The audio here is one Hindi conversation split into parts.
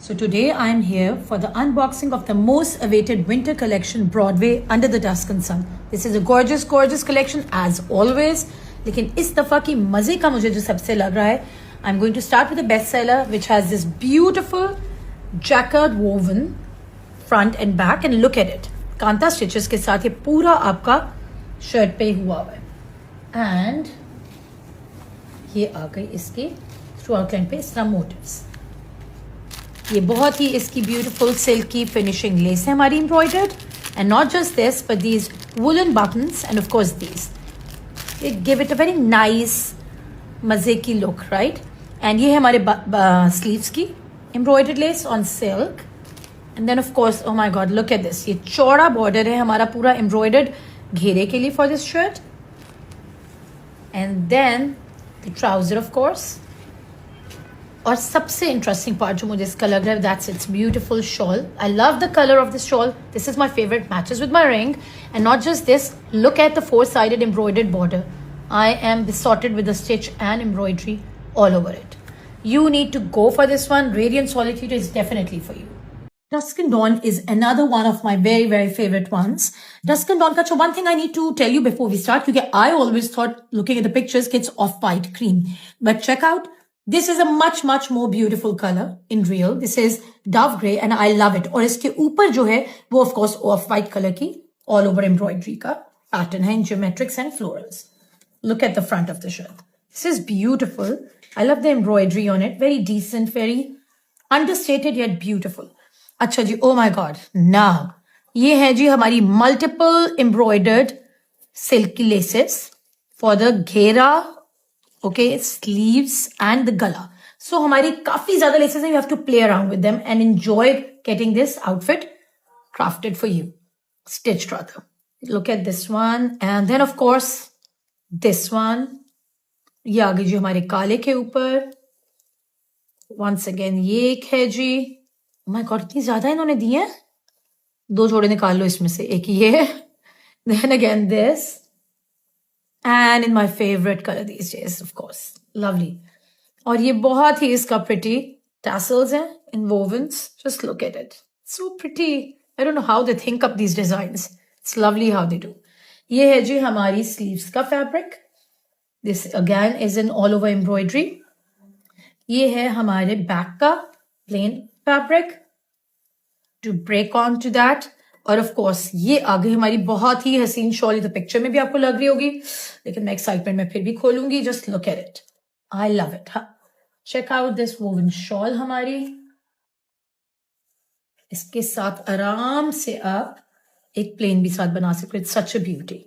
So today I'm here for the unboxing of the most awaited winter collection Broadway Under the Tuscan Sun. This is a gorgeous collection as always. लेकिन इस दफ़ा की मज़े का मुझे जो सबसे लग रहा है, I'm going to start with the bestseller which has this beautiful jacquard woven front and back and look at it. Kanta stitches के साथ ये पूरा आपका शर्ट पे हुआ हुआ है and ये आ गई इसके थ्रू आउटलाइन पे इस तरह मोटिव्स. ये बहुत ही इसकी ब्यूटीफुल सिल्की फिनिशिंग लेस है हमारी embroidered and not just this but these woollen buttons and of course these it give it a very nice मज़े की लुक राइट. एंड ये है हमारे स्लीव्स की embroidered lace on silk and then of course oh my god look at this. ये चौड़ा बॉर्डर है हमारा पूरा एम्ब्रॉयडर्ड घेरे के लिए for this shirt and then the trouser of course. और सबसे इंटरेस्टिंग पार्ट जो मुझे इसका लग रहा है that's it's beautiful shawl. I love the colour of this shawl. This is my favourite matches with my ring and not just this. Look at the 4-sided embroidered border. I am besotted with the stitch and embroidery all over it. You need to go for this one. Radiant Solitude is definitely for you. Tuscan Dawn is another one of my very favorite ones. Tuscan Dawn ka one thing I need to tell you before we start, because I always thought looking at the pictures it's off-white cream, but check out. This is a much more beautiful color in real. This is dove gray and I love it. और इसके ऊपर जो है वो of course off white color की all over embroidery का pattern है in geometrics and florals. Look at the front of the shirt. This is beautiful. I love the embroidery on it. Very decent, very understated yet beautiful. अच्छा जी, oh my god. Now ये है जी हमारी multiple embroidered silky laces for the घेरा, okay, sleeves and the gala. So हमारी काफी ज्यादा laces हैं. You have to play around with them and enjoy getting this outfit crafted for you, stitched rather. Look at this one and then of course this one. ये आ गई जी हमारे काले के ऊपर. Once again ये एक है जी. Oh my god, इतनी ज्यादा इन्होंने दी है. 2 जोड़े निकाल लो इसमें से. एक ये then again this. And in my favorite color these days, of course. Lovely. और ये बहुत ही इसका pretty tassels हैं in wovens. Just look at it. So pretty. I don't know how they think up these designs. It's lovely how they do. ये है जी हमारी sleeves का fabric. This again is in all over embroidery. ये है हमारे back का plain fabric. To break on to that. और ऑफ कोर्स ये आ गई हमारी बहुत ही हसीन शॉल. तो पिक्चर में भी आपको लग रही होगी लेकिन मैं एक्साइटमेंट में फिर भी खोलूंगी. Just look at it. I love it. Check out this woven shawl हमारी. इसके साथ आराम से आप एक प्लेन भी साथ बना सकते हो. It's such a beauty.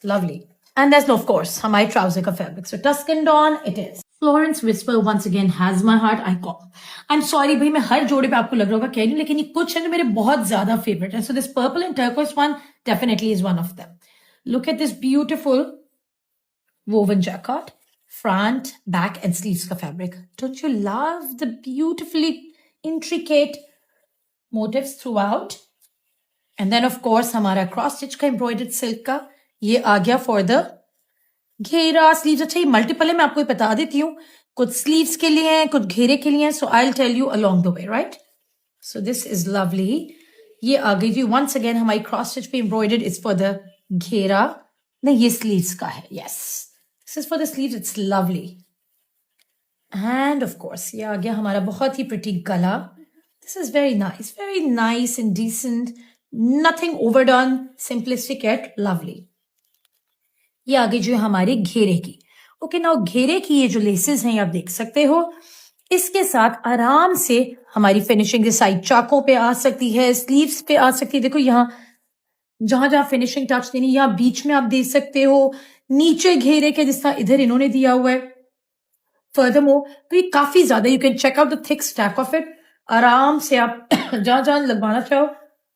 Lovely. And that's of course हमारे ट्राउजर का fabric. So Tuscan dawn it is. Florence Whisper once again has my heart. I'm sorry भाई मैं हर जोड़े पे आपको लग रहा होगा कह रही हूँ लेकिन ये कुछ है जो मेरे बहुत ज्यादा फेवरेट है. So this purple and turquoise one definitely is one of them. Look at this beautiful woven jacquard, front, back and sleeves का fabric. Don't you love the beautifully intricate motifs throughout? And then of course हमारा cross stitch का embroidered silk का ये आ गया for the घेरा स्लीव्स. अच्छा ये मल्टीपल है मैं आपको बता देती हूँ. कुछ स्लीव्स के लिए हैं कुछ घेरे के लिए हैं. So I will tell you along the way right. So this is lovely. ये आ गई जी वंस अगेन हमारी क्रॉस स्टिच पे एम्ब्रॉयडर्ड. इज फॉर द घेरा. नहीं ये स्लीव्स का है. Yes this is for the sleeves. It's lovely. And of course ये आ गया हमारा बहुत ही प्रिटी गला. This is very nice and decent. Nothing overdone. Simplistic at lovely. ये आगे जो है हमारे घेरे की. ओके नाउ घेरे की ये जो लेसेस हैं आप देख सकते हो. इसके साथ आराम से हमारी फिनिशिंग के साइड चाकों पे आ सकती है. स्लीव्स पे आ सकती है. देखो यहाँ जहां जहां फिनिशिंग टच देनी यहाँ बीच में आप दे सकते हो. नीचे घेरे के जिस तरह इधर इन्होंने दिया हुआ है. फर्दरमोर तो ये काफी ज्यादा. You can check out the thick stack of it. आराम से आप जहां जहां लगवाना चाहो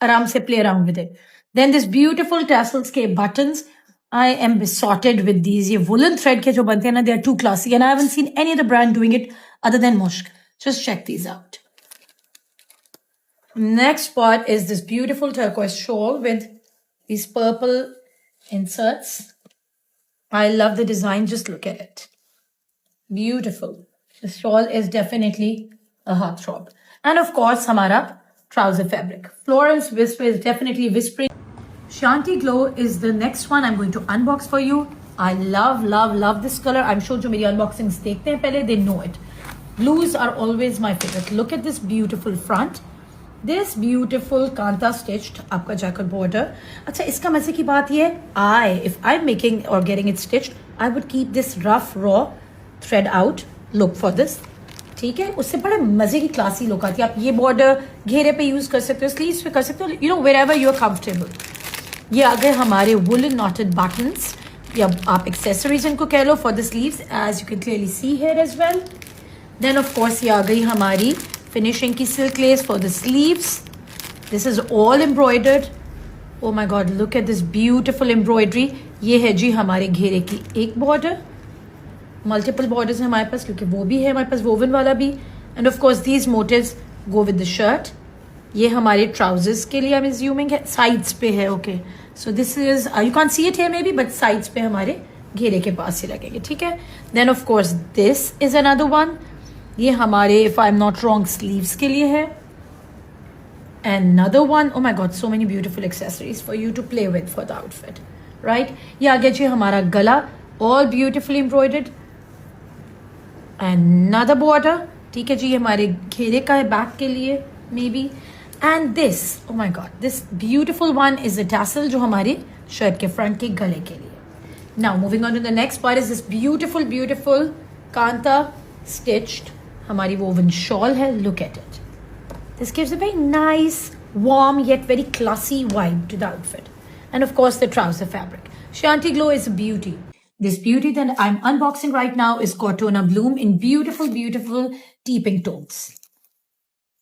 आराम से play around with it. Then this beautiful tassels के buttons. I am besotted with these. ये woolen thread के जो बनते हैं ना, they are too classy and I haven't seen any other brand doing it other than Mushk. Just check these out. Next part is this beautiful turquoise shawl with these purple inserts. I love the design. Just look at it. Beautiful. The shawl is definitely a heartthrob. And of course हमारा trouser fabric. Florence Whisper is definitely whispering. Shanti Glow is the next one I'm going to unbox for you. I love this color. I'm sure जो मेरी unboxings देखते हैं पहले, they know it. Blues are always my favorite. Look at this beautiful front. This beautiful kanta stitched आपका जैकेट border. अच्छा, इसका मजे की बात ये if I'm making or getting it stitched, I would keep this rough raw thread out. Look for this. ठीक है, उससे बड़े मजे की क्लासी लुक आती है. आप ये बॉर्डर घेरे पे यूज कर सकते हो, स्लीव्स पे कर सकते हो, you know wherever you are comfortable. ये आ गए हमारे woolen knotted buttons, या आप एक्सेसरीज इनको कह लो for the sleeves, as you can clearly see here as well. Then of course ये आ गई हमारी फिनिशिंग की silk less for the sleeves. This is all embroidered. O my god, look at this beautiful embroidery. ये है जी हमारे घेरे की एक बॉर्डर. मल्टीपल बॉर्डर्स हैं हमारे पास, क्योंकि वो भी है हमारे पास वोवन वाला भी. And of course these motifs go with the shirt. ये हमारे ट्राउजर्स के लिए आई एम एज्यूमिंग है, साइड्स पे है. Okay, so this is, you can see it here maybe, but sides पे हमारे घेरे के पास ही लगेंगे. ठीक है. Then of course this is another one. ये हमारे, if I am not wrong, sleeves के लिए है. And another one, oh my God, so many beautiful accessories for you to play with for the outfit, right. ये आ गया जी हमारा गला, all beautifully embroidered. And another border. ठीक है जी, ये हमारे घेरे का है बैक के लिए maybe. And this, oh my god, this beautiful one is a tassel जो हमारे शर्ट के फ्रंट के गले के लिए. Now moving on to the next part is this beautiful kantha stitched हमारी वोवन शॉल है. Look at it. This gives a very nice warm yet very classy vibe to the outfit. And of course the trouser fabric. Shanti Glow is a beauty. This beauty that I'm unboxing right now is Cortona Bloom in beautiful deep pink tones.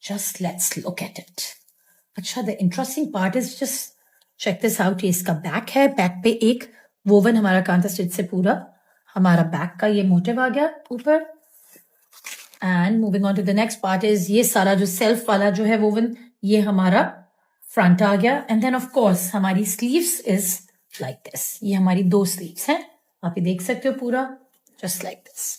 Just let's look at it. अच्छा, the interesting part is just check this out. ये इसका बैक है. बैक पे एक वोवन हमारा कांता स्टिच से पूरा हमारा बैक का ये मोटिव आ गया ऊपर. And moving on to the next part is ये सारा जो सेल्फ वाला जो है वोवन, ये हमारा फ्रंट आ गया. एंड देन ऑफ कोर्स हमारी स्लीव्स इज लाइक दिस. ये हमारी दो स्लीव्स हैं, आप ये देख सकते हो पूरा, जस्ट लाइक दिस.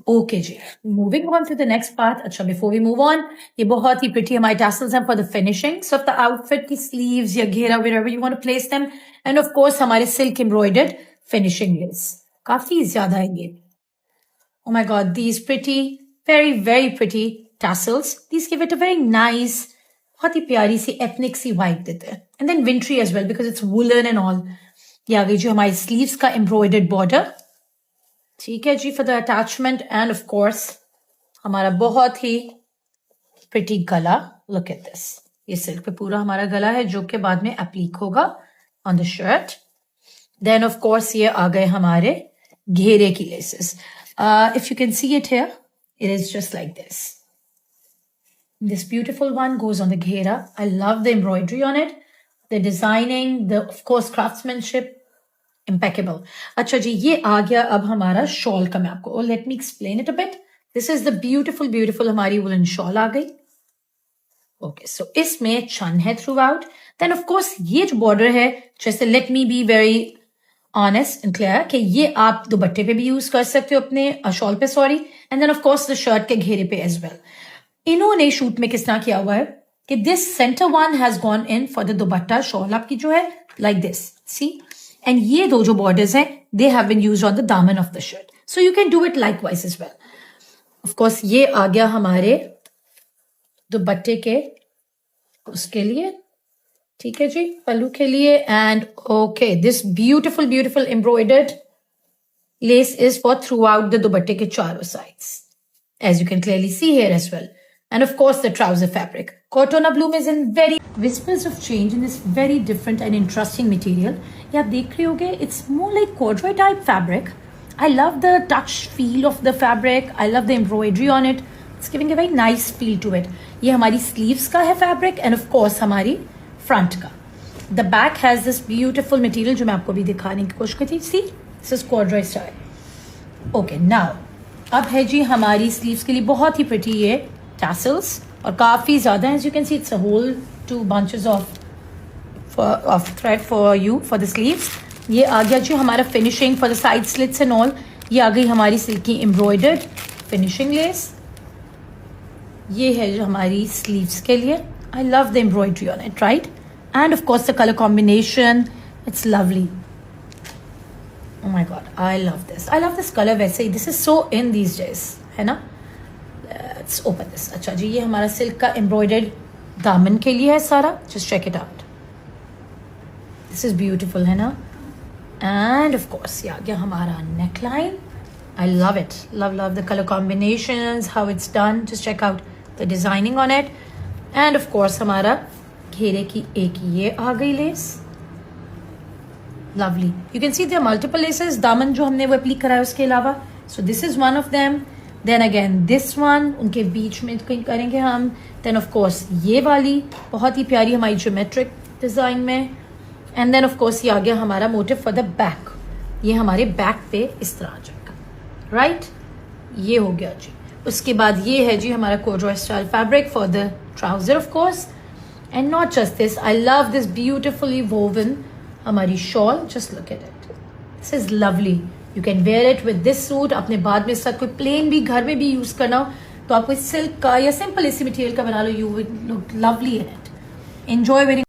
ओके जी, moving on to the next part. अच्छा, बिफोर वी मूव ऑन, ये बहुत ही प्रिटी हमारे टैसल्स हैं for the finishings of the outfit की स्लीव्स या घेरा wherever you want to place them. And of course हमारे सिल्क एम्ब्रॉयडर्ड फिनिशिंग लेस काफी ज्यादा है ये. Oh my god, these pretty, very pretty tassels. These give it a very nice, बहुत ही प्यारी सी ethnic सी vibe देते हैं. And then wintry as well because it's woolen and all. ये आ गई जो हमारी sleeves का embroidered border. ठीक है जी, for the attachment. And of course हमारा बहुत ही pretty गला. Look at this. ये सिल्क पे पूरा हमारा गला है जो कि बाद में एप्लीक होगा on the shirt. Then of course ये आ गए हमारे घेरे की laces. If you can see it here, it is just like this. This beautiful one goes on the ghera. I love the embroidery on it, the designing, the of course craftsmanship, impeccable. अच्छा जी, ये आ गया अब हमारा शॉल का. मैं आपको let me explain it a bit. This is the beautiful हमारी woolen shawl आ गई. Okay, so इसमें चन है throughout. Then of course ये जो border है, जैसे let me be very honest and clear कि ये आप दुपट्टे पे भी यूज कर सकते हो, अपने शॉल पे, sorry. And then of course the shirt के घेरे पे एज वेल. इन्होंने शूट में किस तरह किया हुआ है कि this centre one has gone in for the dupatta shawl आपकी जो है लाइक दिस, सी. एंड ये दो जो बॉर्डर्स हैं they have been used on the daman of the shirt, so you can do it likewise as well. Of course ये आ गया हमारे दुपट्टे के उसके लिए. ठीक है जी, पल्लू के लिए. And okay, this beautiful embroidered lace is for throughout the दुपट्टे के चारों sides, as you can clearly see here as well. And of course the trouser fabric Cortona Bloom is in very whispers of change in this very different and interesting material. ये आप देख रहे होगे, it's more like corduroy type fabric. I love the touch feel of the fabric. I love the embroidery on it. It's giving a very nice feel to it. ये हमारी sleeves का है fabric and of course हमारी फ्रंट का. The back has this beautiful material जो मैं आपको भी दिखाने की कोशिश करती. See, this is corduroy style. Okay, now अब है जी हमारी स्लीव्स के लिए बहुत ही प्रिटी ये टैसल्स, और काफी ज्यादा. As you can see it's a whole 2 bunches of thread for you for the sleeves. ये आ गया जी हमारा finishing for the side slits and all. ये आ गई हमारी सिल्की एम्ब्रॉयडर्ड फिनिशिंग लेस. ये है जो हमारी स्लीव्स के लिए. I love the embroidery on it, right? And of course the colour combination, it's lovely. Oh my god, I love this. I love this color वैसे ही. This is so in these days, है ना? Let's open this. अच्छा जी, ये हमारा सिल्क का एम्ब्रॉयडर्ड दामन के लिए है सारा. Just check it out. This is beautiful, है ना? And of course, ये आ गया हमारा neckline. I love it. Love the color combinations, how it's done. Just check out the designing on it. And of course, हमारा घेरे की एक ये आ गई less. Lovely. You can see there are multiple laces. दामन जो हमने वो एप्लीक करा है उसके अलावा. So this is one of them. Then again this one. उनके बीच में कहीं करेंगे हम. Then of course ये वाली बहुत ही प्यारी हमारी geometric डिज़ाइन में. And then of course ये आ गया हमारा motif for the back. ये हमारे बैक पे इस तरह आ जाएगा. Right? ये हो गया जी. उसके बाद ये है जी हमारा corduroy style fabric for the trouser of course. And not just this. I love this beautifully woven हमारी shawl. Just look at it. This is lovely. You can wear it with this suit. अपने बाद में साथ कोई प्लेन भी घर में भी यूज करना हो तो आप कोई सिल्क का या सिंपल इसी मटेरियल का बना लो. You will look lovely in it. Enjoy wearing.